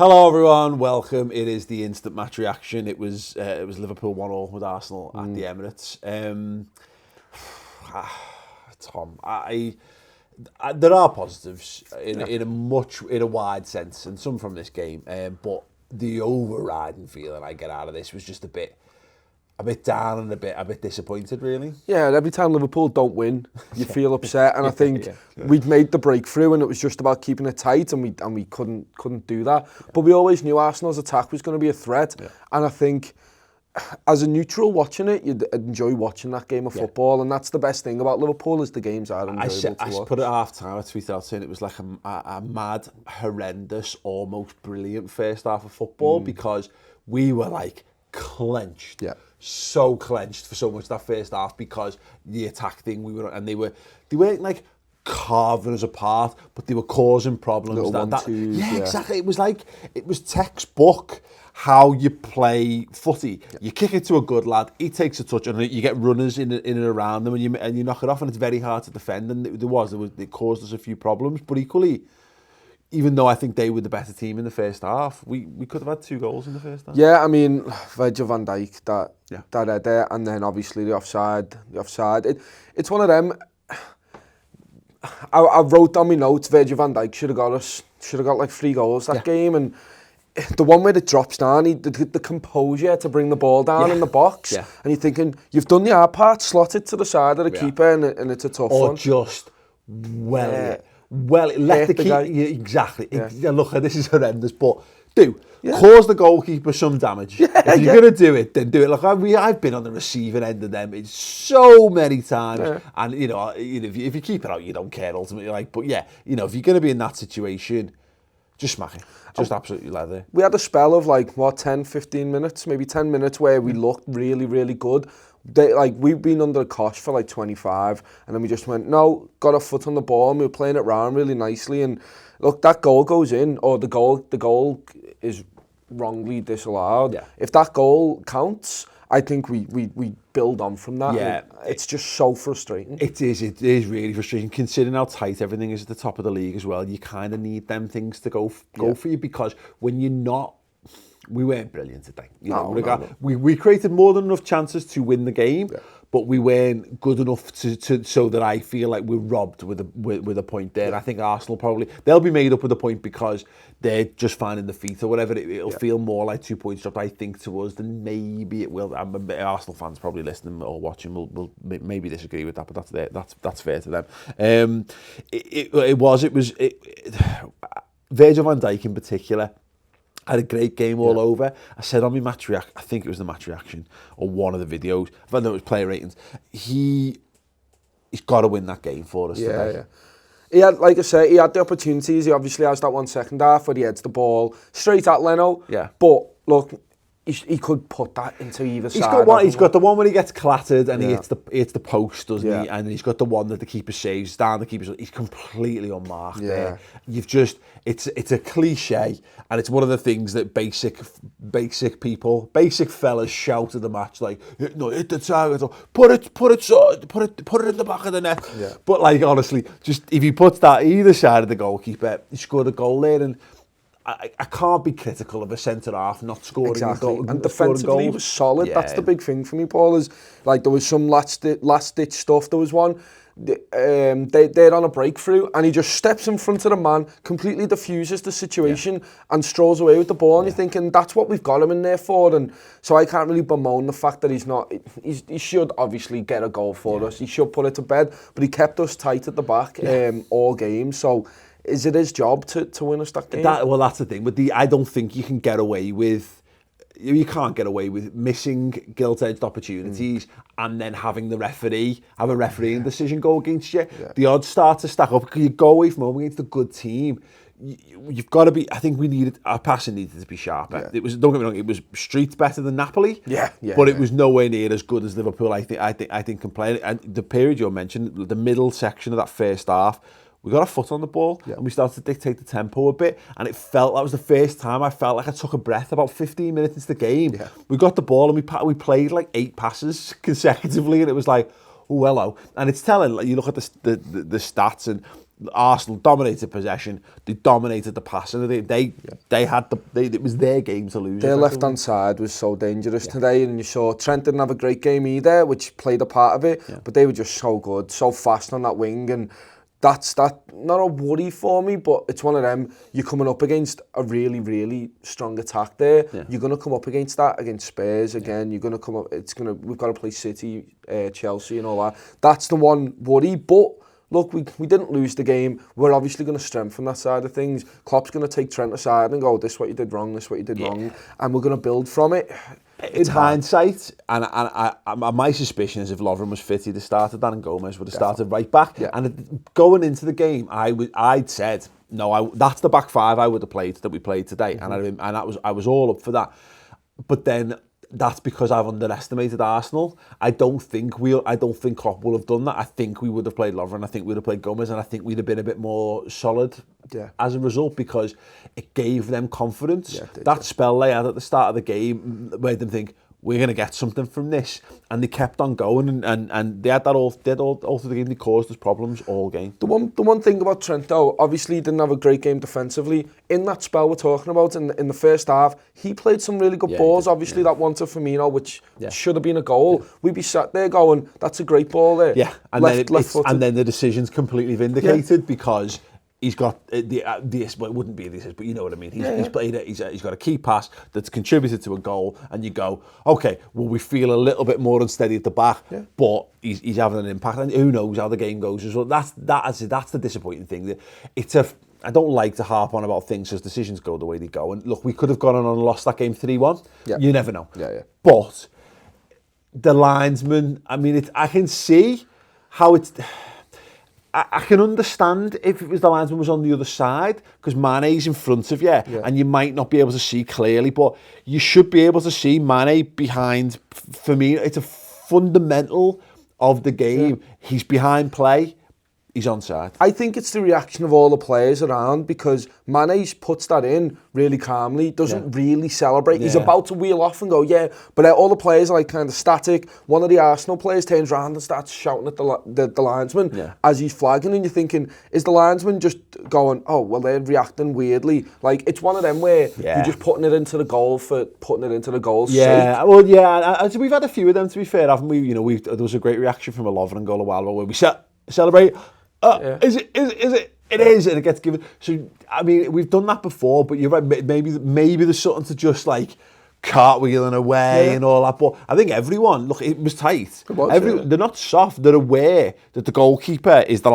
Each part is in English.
Hello everyone, welcome. It is the instant match reaction. It was Liverpool 1-1 with Arsenal at the Emirates. Tom, there are positives in a wide sense, and some from this game. But the overriding feeling I get out of this was just a bit down and a bit disappointed, really. Yeah, every time Liverpool don't win, you feel upset, and I think we'd made the breakthrough, and it was just about keeping it tight, and we couldn't do that. But we always knew Arsenal's attack was going to be a threat, and I think as a neutral watching it, you'd enjoy watching that game of football, and that's the best thing about Liverpool is the games are enjoyable to watch. I put it at half-time, I tweeted out saying it was like a mad, horrendous, almost brilliant first half of football because we were like clenched. Yeah. So clenched for so much that first half because the attack thing they weren't like carving us apart, but they were causing problems. Exactly. It was textbook how you play footy. You kick it to a good lad, he takes a touch, and you get runners in and around them, and you knock it off, and it's very hard to defend. And it caused us a few problems, but equally, even though I think they were the better team in the first half, we could have had 2 goals in the first half. Yeah, I mean, Virgil van Dijk, that header, and then obviously the offside. It's one of them. I wrote down my notes, Virgil van Dijk should have got like 3 goals that game, and the one where it drops down, the composure to bring the ball down in the box, and you're thinking, you've done the hard part, slot it to the side of the keeper, and it's a tough one. Or just let the keeper... Exactly. Look, this is horrendous, but cause the goalkeeper some damage. If you're going to do it, then do it. Look, I've been on the receiving end of them so many times, and if you keep it out, you don't care ultimately. But if you're going to be in that situation, just smack it. Just absolutely leather. We had a spell of 10, 15 minutes, maybe 10 minutes where we looked really, really good. We've been under the cosh for 25, and then we just went, no, got a foot on the ball, and we were playing it round really nicely. And look, that goal goes in, or the goal is wrongly disallowed. Yeah. If that goal counts, I think we build on from that. Yeah. It's just so frustrating. It is really frustrating, considering how tight everything is at the top of the league as well. You kind of need them things to go for you, because when you're not, we weren't brilliant today. We created more than enough chances to win the game, but we weren't good enough to so that I feel like we're robbed with a point there. I think Arsenal they'll be made up with a point because they're just finding the feet or whatever. It'll feel more like 2 points dropped, I think, to us than maybe it will. Arsenal fans probably listening or watching will maybe disagree with that, but that's fair to them. Virgil van Dijk in particular had a great game all over. I said on my match reaction, I think it was the match reaction or one of the videos, if I know it was player ratings, he's got to win that game for us today. He had, like I say, he had the opportunities. He obviously has that 1 second half where he heads the ball straight at Leno. Yeah. But look, he could put that into either side. He's got the one where he gets clattered and he hits the post, doesn't he? And he's got the one that the keeper saves down. He's completely unmarked there. It's a cliche, and it's one of the things that basic fellas shout at the match, like, no, hit the target, put it in the back of the net. Yeah. But honestly, just if he puts that either side of the goalkeeper, he scored a goal there, and I can't be critical of a centre half not scoring a goal. And defensively, he was solid. Yeah. That's the big thing for me, Paul. Is there was some last ditch stuff. There was one. They're on a breakthrough, and he just steps in front of the man, completely diffuses the situation, and strolls away with the ball. And you're thinking, that's what we've got him in there for. And so I can't really bemoan the fact that he's not. He should obviously get a goal for us. He should put it to bed, but he kept us tight at the back all game. So is it his job to win us that game? That's the thing. But I don't think you can get away with. You can't get away with missing gilt-edged opportunities and then having the refereeing decision go against you. Yeah. The odds start to stack up because you go away from home against a good team. You've got to be. I think our passing needed to be sharper. Yeah. It was. Don't get me wrong. It was streets better than Napoli. But it was nowhere near as good as Liverpool. I think can play. And the period you mentioned, the middle section of that first half, we got our foot on the ball and we started to dictate the tempo a bit, and that was the first time I felt like I took a breath about 15 minutes into the game. Yeah. We got the ball and we played 8 passes consecutively, and it was like, oh, hello. And it's telling, you look at the stats, and Arsenal dominated possession, they dominated the passing. They had it was their game to lose. Their left-hand side was so dangerous today, and you saw Trent didn't have a great game either, which played a part of it, but they were just so good, so fast on that wing, and that's not a worry for me, but it's one of them, you're coming up against a really, really strong attack there. Yeah. You're going to come up against that against Spurs again. You're going to come up, we've got to play City, Chelsea and all that. That's the one worry, but look, we didn't lose the game. We're obviously going to strengthen that side of things. Klopp's going to take Trent aside and go, this is what you did wrong, this is what you did wrong, and we're going to build from it. In hindsight, and my suspicion is if Lovren was fit, he'd have started that, and Gomez would have started right back. Yeah. And going into the game, I'd said, no, that's the back five I would have played that we played today, and I was all up for that. But then that's because I've underestimated Arsenal. I don't think Klopp will have done that. I think we would have played Lovren, I think we'd have played Gomez, and I think we'd have been a bit more solid as a result, because it gave them confidence. That spell they had at the start of the game made them think, we're going to get something from this, and they kept on going, and they had that all through the game. They caused us problems all game. The one thing about Trent, though, obviously he didn't have a great game defensively. In that spell we're talking about, in the first half, he played some really good balls. Obviously that one to Firmino, which should have been a goal. We'd be sat there going, that's a great ball there. Yeah, and then the decision's completely vindicated because he's got well, it wouldn't be this, but you know what I mean. He's played it. He's got a key pass that's contributed to a goal, and you go, okay, well, we feel a little bit more unsteady at the back, but he's having an impact, and who knows how the game goes as well. That's the disappointing thing. I don't like to harp on about things as decisions go the way they go. And look, we could have gone on and lost that game 3-1. Yeah. You never know. But the linesman, I mean, I can see how it's. I can understand if it was the linesman was on the other side, because Mane's in front of you, and you might not be able to see clearly, but you should be able to see Mane behind Firmino. It's a fundamental of the game. He's behind play. He's onside. I think it's the reaction of all the players around, because Mane puts that in really calmly, doesn't really celebrate. He's about to wheel off and go, but all the players are like kind of static. One of the Arsenal players turns around and starts shouting at the linesman as he's flagging, and you're thinking, is the linesman just going, oh, well, they're reacting weirdly? Like, it's one of them where you're just putting it into the goal for putting it into the goal's sake. Well, we've had a few of them, to be fair, haven't we? You know, there was a great reaction from a Lovren goal a while ago where we celebrate. Is it? It is, and it gets given. So, I mean, we've done that before, but you're right. Maybe there's something to just like cartwheeling away and all that. But I think everyone, look, it was tight. They're not soft. They're aware that the goalkeeper is the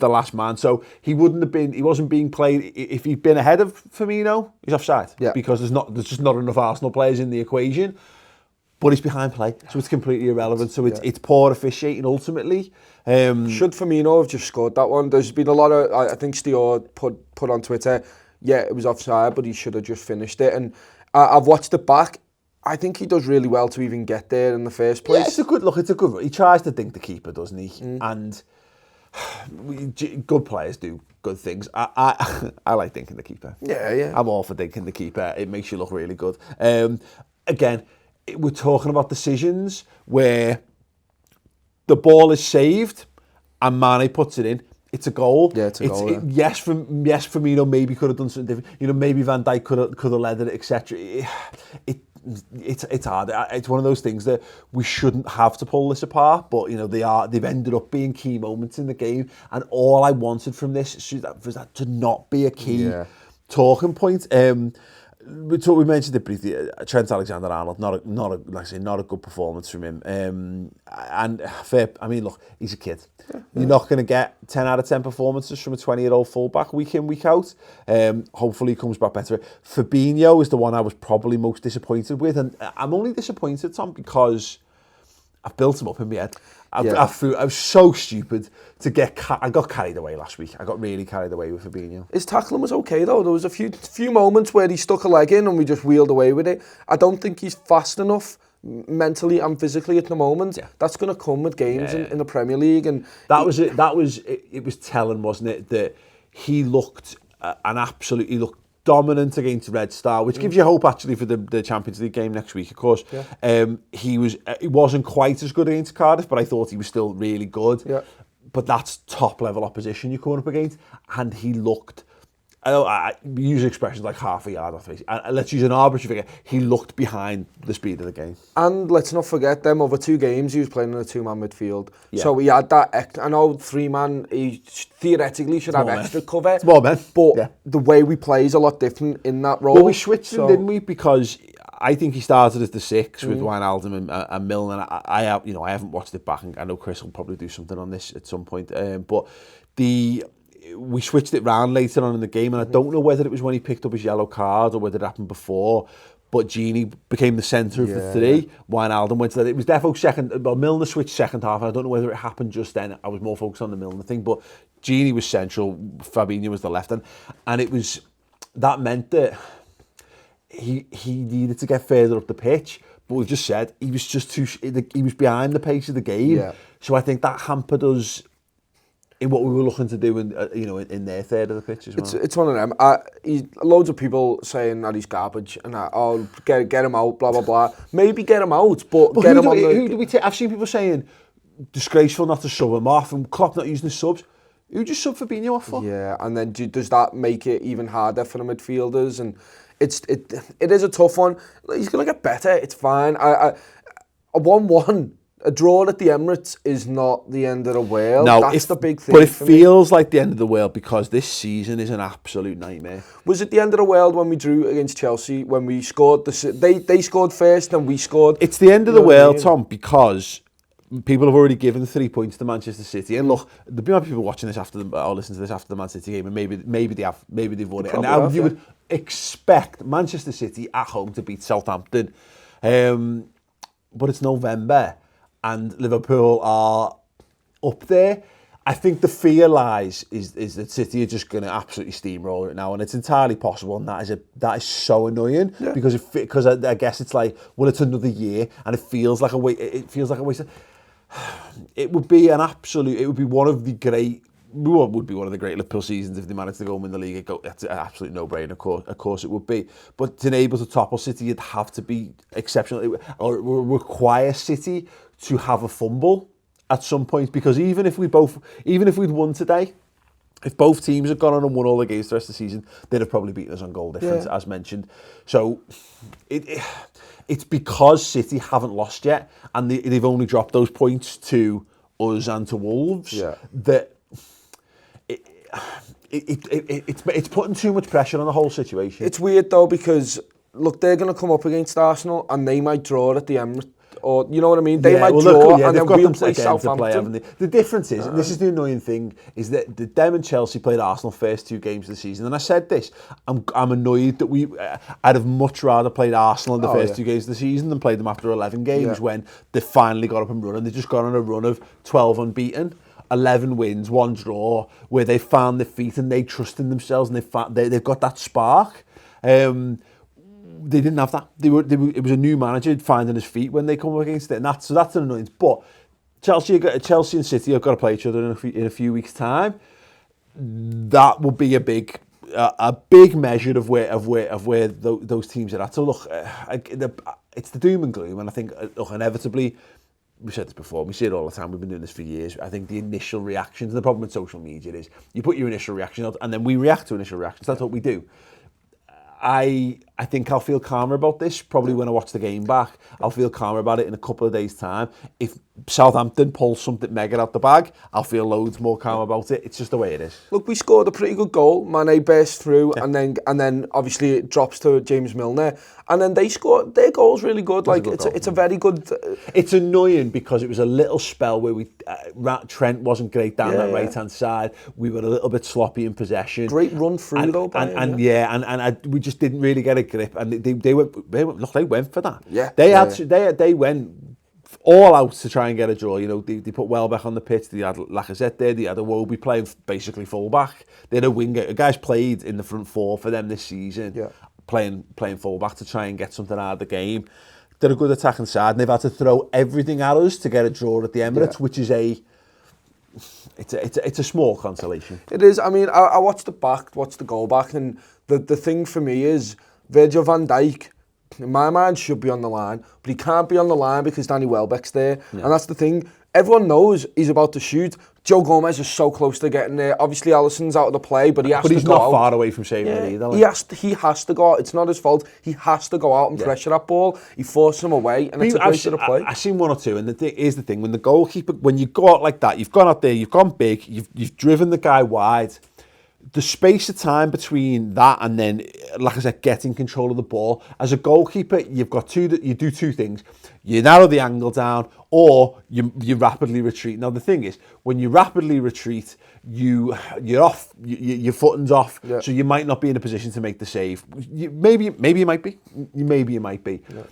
last man. So he wasn't being played. If he'd been ahead of Firmino, he's offside. Because there's just not enough Arsenal players in the equation. But he's behind play, so it's completely irrelevant. So it's poor officiating ultimately. Should Firmino have just scored that one? There's been a lot of, I think Stewart put on Twitter, it was offside, but he should have just finished it. And I've watched it back. I think he does really well to even get there in the first place. Yeah, it's a good look. He tries to think the keeper, doesn't he? And good players do good things. I like thinking the keeper. Yeah. I'm all for thinking the keeper. It makes you look really good. Again, we're talking about decisions where the ball is saved and Mane puts it in. It's a goal. Yeah, it's a goal. Yes, Firmino maybe could have done something different. You know, maybe Van Dijk could have led it, etc. It's hard. It's one of those things that we shouldn't have to pull this apart, but you know they've ended up being key moments in the game. And all I wanted from this was that to not be a key talking point. We mentioned it briefly. Trent Alexander-Arnold, not a good performance from him. And fair, I mean, look, he's a kid. You're not going to get 10 out of 10 performances from a 20-year-old fullback week in, week out. Hopefully he comes back better. Fabinho is the one I was probably most disappointed with, and I'm only disappointed, Tom, because I've built him up in my head. I was so stupid to I got carried away last week. I got really carried away with Fabinho. His tackling was okay though. There was a few moments where he stuck a leg in and we just wheeled away with it. I don't think he's fast enough mentally and physically at the moment. That's going to come with games in the Premier League, and it was telling, wasn't it, that he looked he looked dominant against Red Star, which gives you hope actually for the Champions League game next week, of course. He wasn't quite as good against Cardiff, but I thought he was still really good. but that's top level opposition you're coming up against, and he looked. I use expressions like half a yard off the face. Let's use an arbitrary figure. He looked behind the speed of the game. And let's not forget them over 2 games he was playing in a 2-man midfield. Yeah. So he had that. I know 3-man. He theoretically should have extra cover. It's more men. But the way we play is a lot different in that role. Well, we switched him, didn't we? Because I think he started as the 6 with Wijnaldum and Milner. I haven't watched it back, and I know Chris will probably do something on this at some point. But we switched it round later on in the game, and I don't know whether it was when he picked up his yellow card or whether it happened before, but Gini became the centre of the 3. Wijnaldum went to that. It was defo second. Well, Milner switched second half, and I don't know whether it happened just then. I was more focused on the Milner thing, but Gini was central, Fabinho was the left, and it was, that meant that he needed to get further up the pitch, but we've just said he was just he was behind the pace of the game. Yeah. So I think that hampered us in what we were looking to do in their third of the pitch as well. It's one of them. Loads of people saying that he's garbage and that, get him out, blah blah blah. Maybe get him out, but get him on who do we take? I've seen people saying disgraceful not to sub him off, and Klopp not using the subs. Who just sub Fabinho off for? Yeah, and then does that make it even harder for the midfielders? And it is a tough one. He's gonna get better. It's fine. A 1-1. A draw at the Emirates is not the end of the world. No, that's the big thing. But it feels like the end of the world because this season is an absolute nightmare. Was it the end of the world when we drew against Chelsea? When we scored, they scored first and we scored? It's the end of the world, Tom, because people have already given 3 points to Manchester City. And look, there'll be people watching this or listening to this after the Man City game, and maybe they've won it. And now you would expect Manchester City at home to beat Southampton, but it's November. And Liverpool are up there. I think the fear lies is that City are just going to absolutely steamroll it now, and it's entirely possible. And that is so annoying because I guess it's like, well, it's another year, and it feels like a waste. It feels like a waste. It would be an absolute. It would be one of the great. Would be one of the great Liverpool seasons if they managed to go and win the league. That's an absolute no-brainer, of course it would be. But to be able to topple City, you'd have to be exceptional, or require City to have a fumble at some point, because even if we'd won today, if both teams had gone on and won all the games the rest of the season, they'd have probably beaten us on goal difference, as mentioned. So it's because City haven't lost yet, and they've only dropped those points to us and to Wolves, that it's putting too much pressure on the whole situation. It's weird though, because look, they're going to come up against Arsenal and they might draw at the Emirates. Or, you know what I mean? They might draw and then we'll play Southampton. The difference is, and this is the annoying thing, is that them and Chelsea played Arsenal first 2 games of the season. And I said this, I'm annoyed that I'd have much rather played Arsenal in the first 2 games of the season than played them after 11 games when they finally got up and running. They've just gone on a run of 12 unbeaten, 11 wins, 1 draw, where they found their feet and they trust in themselves and they've got that spark. They didn't have that. It was a new manager finding his feet when they come up against it, and that's an annoyance. But Chelsea and City have got to play each other in a few weeks' time. That will be a big measure of where those teams are at. So look, it's the doom and gloom, and I think inevitably, we said this before, we see it all the time. We've been doing this for years. I think the initial reactions, and the problem with social media is you put your initial reaction out, and then we react to initial reactions. That's what we do. I think I'll feel calmer about this probably when I watch the game back. I'll feel calmer about it in a couple of days' time. If Southampton pulls something mega out the bag, I'll feel loads more calm about it. It's just the way it is. Look, we scored a pretty good goal. Mane burst through, and then obviously it drops to James Milner, and then they scored. Their goal's really good. It's a very good. It's annoying because it was a little spell where Trent wasn't great down that right hand side. We were a little bit sloppy in possession. Great run through though, we just didn't really get a grip, and they went for that. Yeah, they went all out to try and get a draw. You know, they put Welbeck on the pitch. They had Lacazette there. They had Iwobi playing basically fullback. They had a winger. A guy's played in the front 4 for them this season, playing fullback to try and get something out of the game. They're a good attacking side, and they've had to throw everything at us to get a draw at the Emirates, which is it's a small consolation. It is. I mean, I watched the goal back, and the thing for me is Virgil van Dijk, in my mind, should be on the line, but he can't be on the line because Danny Welbeck's there, and that's the thing. everyone knows he's about to shoot. Joe Gomez is so close to getting there. Obviously, Alisson's out of the play, but he has to go out. But he's not far away from saving it either. Like. He has to go out. It's not his fault. He has to go out and pressure that ball. He forced him away, and it's a great bit of play. I've seen one or two, and here's the thing: when the goalkeeper, when you go out like that, you've gone out there, you've gone big, you've driven the guy wide. The space of time between that and then, like I said, getting control of the ball. As a goalkeeper, you do two things. You narrow the angle down, or you rapidly retreat. Now the thing is, when you rapidly retreat, you're off, your footing's off, so you might not be in a position to make the save. Maybe you might be. Maybe you might be. Yeah.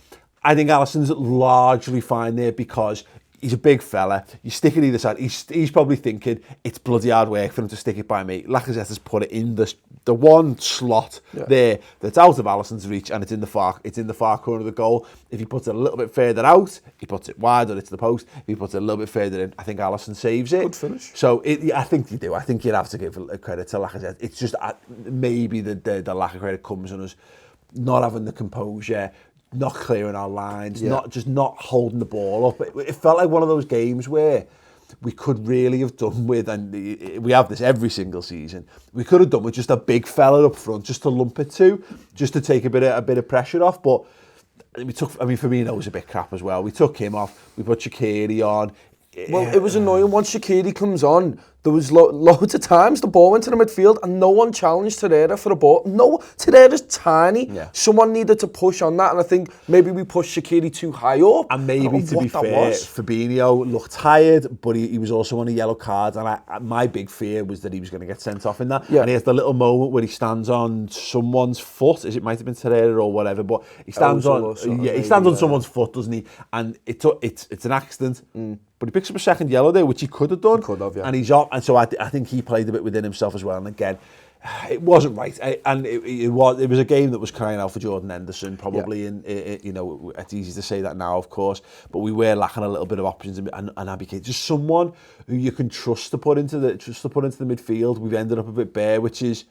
I think Alisson's largely fine there because he's a big fella. You stick it either side. He's probably thinking it's bloody hard work for him to stick it by me. Lacazette has put it in the one slot there that's out of Alisson's reach, and it's in the far corner of the goal. If he puts it a little bit further out, he puts it wide or it's the post. If he puts it a little bit further in, I think Alisson saves it. Good finish. So I think you do. I think you'd have to give credit to Lacazette. It's just maybe the lack of credit comes on us not having the composure, not clearing our lines, not holding the ball up. It felt like one of those games where we could really have done with, and we have this every single season, we could have done with just a big fella up front, just to lump it to, just to take a bit of pressure off. But Firmino was a bit crap as well. We took him off, we put Shaqiri on. Well, it was annoying. Once Shaqiri comes on, there was loads of times the ball went to the midfield and no one challenged Torreira for the ball. No, Torreira's tiny. Yeah. Someone needed to push on that, and I think maybe we pushed Shaqiri too high up. And maybe, to be fair, Fabinho looked tired, but he was also on a yellow card, and my big fear was that he was going to get sent off in that. Yeah. And he has the little moment where he stands on someone's foot. It might have been Torreira or whatever, but he stands on someone's foot, doesn't he? And it's an accident. But he picks up a second yellow there, which he could have done. And he's off. And so I think he played a bit within himself as well. And again, it wasn't right. It was a game that was crying out for Jordan Henderson, probably. And it's easy to say that now, of course. But we were lacking a little bit of options. And Abby Kate, just someone who you can trust to put into the midfield. We've ended up a bit bare, which is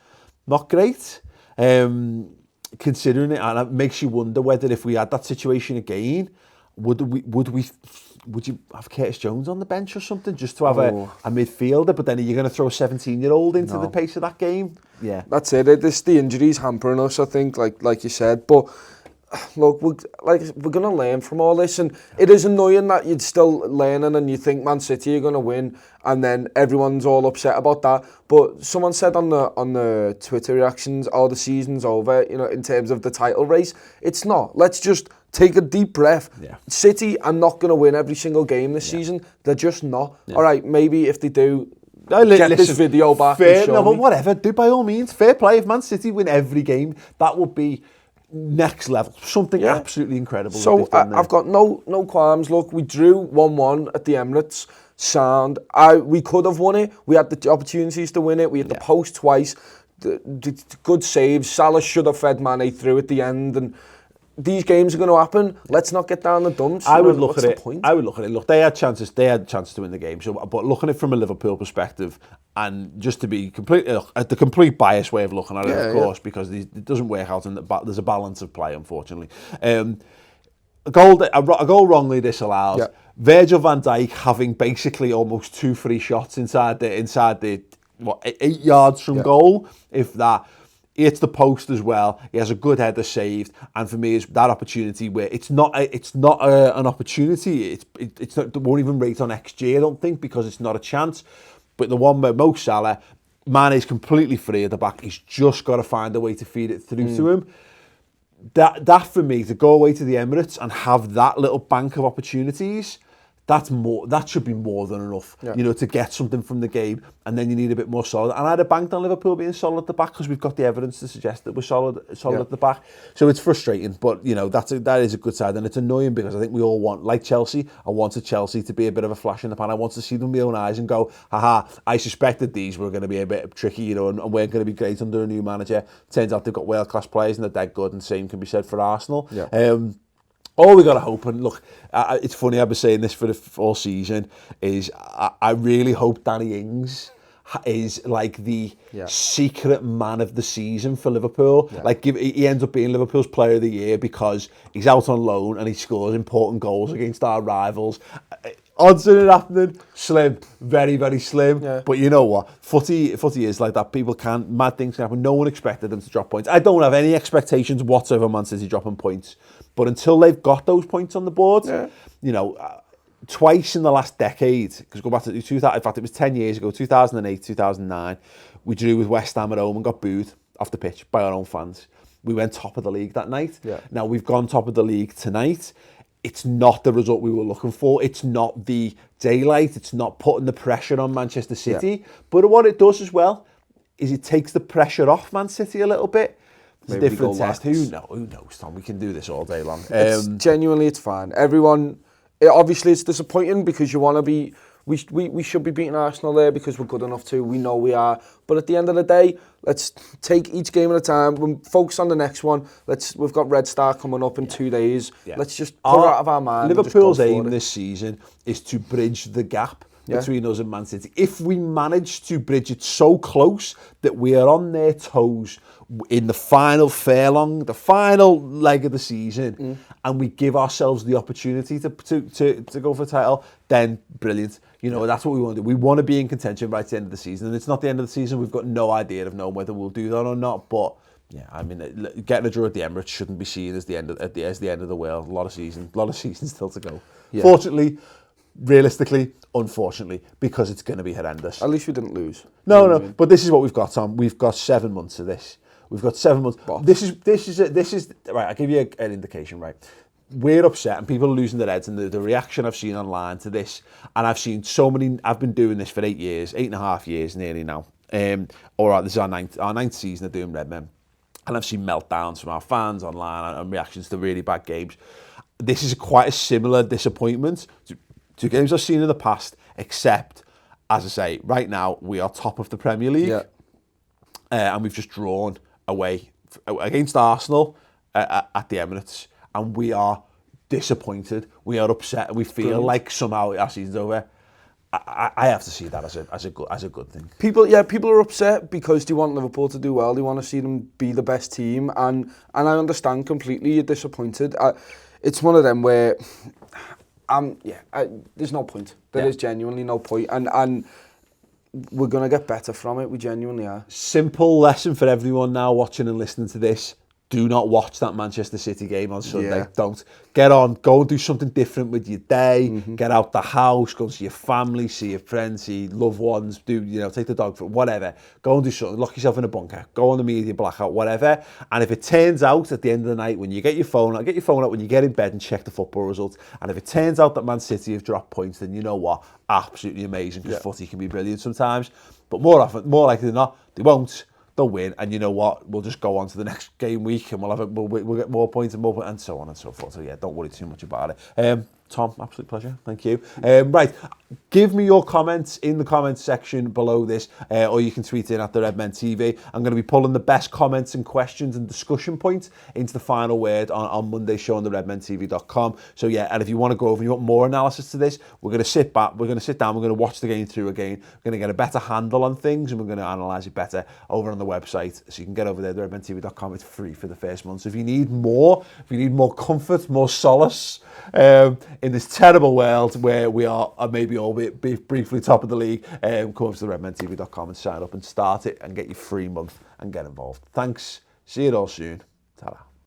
not great. Considering it, and it makes you wonder whether if we had that situation again, would you have Curtis Jones on the bench or something just to have a midfielder? But then are you going to throw a 17-year-old into the pace of that game? Yeah, that's it. The injuries hampering us, I think, like you said. But look, we're going to learn from all this, and it is annoying that you're still learning and you think Man City are going to win, and then everyone's all upset about that. But someone said on the Twitter reactions, the season's over, in terms of the title race. It's not. Let's just take a deep breath. Yeah. City are not going to win every single game this season. They're just not. Yeah. All right, maybe if they do, get this video back. Fair, but whatever. Do by all means. Fair play. If Man City win every game, that would be next level. Something absolutely incredible. So I've got no qualms. Look, we drew 1-1 at the Emirates. Sound. We could have won it. We had the opportunities to win it. We had the post twice. The good saves. Salah should have fed Mane through at the end, and these games are going to happen. Let's not get down the dumps. I would look at it. Look, they had chances to win the game. So, but looking at it from a Liverpool perspective, and just to be completely at the complete biased way of looking at it, of course, because it doesn't work out, and there's a balance of play, unfortunately. A goal wrongly disallowed. Yeah. Virgil van Dijk having basically almost 2 free shots inside the 8 yards from goal, if that. He hits the post as well. He has a good header saved, and for me, it's that opportunity where it's not an opportunity. It won't even rate on XG, I don't think, because it's not a chance. But the one where Mo Salah, Mane is completely free at the back. He's just got to find a way to feed it through to him. That for me, to go away to the Emirates and have that little bank of opportunities, that should be more than enough, to get something from the game, and then you need a bit more solid. And I'd have banked on Liverpool being solid at the back because we've got the evidence to suggest that we're solid at the back. So it's frustrating, but that is a good side, and it's annoying because I think we all want, like Chelsea, I wanted Chelsea to be a bit of a flash in the pan. I want to see them with my own eyes and go, haha, I suspected these were going to be a bit tricky, and weren't going to be great under a new manager. Turns out they've got world class players and they're dead good, and the same can be said for Arsenal. Yeah. All we got to hope, and look, it's funny, I've been saying this for the all season, is I really hope Danny Ings is like the secret man of the season for Liverpool. Yeah. Like he ends up being Liverpool's player of the year because he's out on loan and he scores important goals against our rivals. Odds of it happening, slim, very, very slim. Yeah. But you know what? Footy is like that. People can't, mad things can happen. No one expected them to drop points. I don't have any expectations whatsoever of Man City dropping points. But until they've got those points on the board, you know, twice in the last decade, because go back to 2000, in fact, it was 10 years ago, 2008, 2009, we drew with West Ham at home and got booed off the pitch by our own fans. We went top of the league that night. Yeah. Now, we've gone top of the league tonight. It's not the result we were looking for. It's not the daylight. It's not putting the pressure on Manchester City. Yeah. But what it does as well is it takes the pressure off Man City a little bit. It's a different test. Who knows, Tom? We can do this all day long. Genuinely, it's fine. Everyone, obviously, it's disappointing because you want to be... We should be beating Arsenal there because we're good enough to. We know we are. But at the end of the day, let's take each game at a time. We'll focus on the next one. We've got Red Star coming up in 2 days. Yeah. Let's just put it out of our mind. Liverpool's aim this season is to bridge the gap between us and Man City. If we manage to bridge it so close that we are on their toes in the final furlong, the final leg of the season, and we give ourselves the opportunity to go for the title, then brilliant. You know, that's what we want to do. We want to be in contention right at the end of the season. And it's not the end of the season. We've got no idea of knowing whether we'll do that or not. But yeah, I mean, getting a draw at the Emirates shouldn't be seen as the end of the world. A lot of seasons still to go. Yeah. Fortunately, realistically, unfortunately, because it's going to be horrendous. At least we didn't lose. No. But this is what we've got, Tom. We've got 7 months of this. We've got 7 months. Boss. This is right. I'll give you an indication, right? We're upset and people are losing their heads, and the reaction I've seen online to this, and I've seen so many. I've been doing this for 8 years, 8.5 years nearly now. All right, this is our ninth season of doing Redmen, and I've seen meltdowns from our fans online and reactions to really bad games. This is quite a similar disappointment to games I've seen in the past, except, as I say, right now we are top of the Premier League, and we've just drawn away against Arsenal at the Emirates. And we are disappointed, we are upset, and we feel like somehow our season's over. I have to see that as a good thing. People are upset because they want Liverpool to do well. They want to see them be the best team, and I understand completely. You're disappointed. It's one of them where, there's no point. There is genuinely no point, and we're gonna get better from it. We genuinely are. Simple lesson for everyone now watching and listening to this. Do not watch that Manchester City game on Sunday. Yeah. Don't. Get on. Go and do something different with your day. Get out the house. Go see your family, see your friends, see loved ones. Take the dog for whatever. Go and do something. Lock yourself in a bunker. Go on the media blackout, whatever. And if it turns out at the end of the night when you get your phone out, when you get in bed and check the football results. And if it turns out that Man City have dropped points, then you know what? Absolutely amazing, because footy can be brilliant sometimes. But more likely than not, they won't. They'll win, and you know what? We'll just go on to the next game week, and we'll get more points and so on and so forth. So yeah, don't worry too much about it. Tom, absolute pleasure. Thank you. Right, give me your comments in the comments section below this, or you can tweet in at the Redmen TV. I'm going to be pulling the best comments and questions and discussion points into the final word on Monday's show on the redmentv.com. So yeah, and if you want to go over and you want more analysis to this, we're going to sit back, we're going to sit down, we're going to watch the game through again, we're going to get a better handle on things, and we're going to analyse it better over on the website. So you can get over there, redmentv.com. It's free for the first month. So if you need more comfort, more solace in this terrible world where we are maybe all briefly top of the league, come over to redmentv.com and sign up and start it and get your free month and get involved. Thanks. See you all soon. Ta-ra.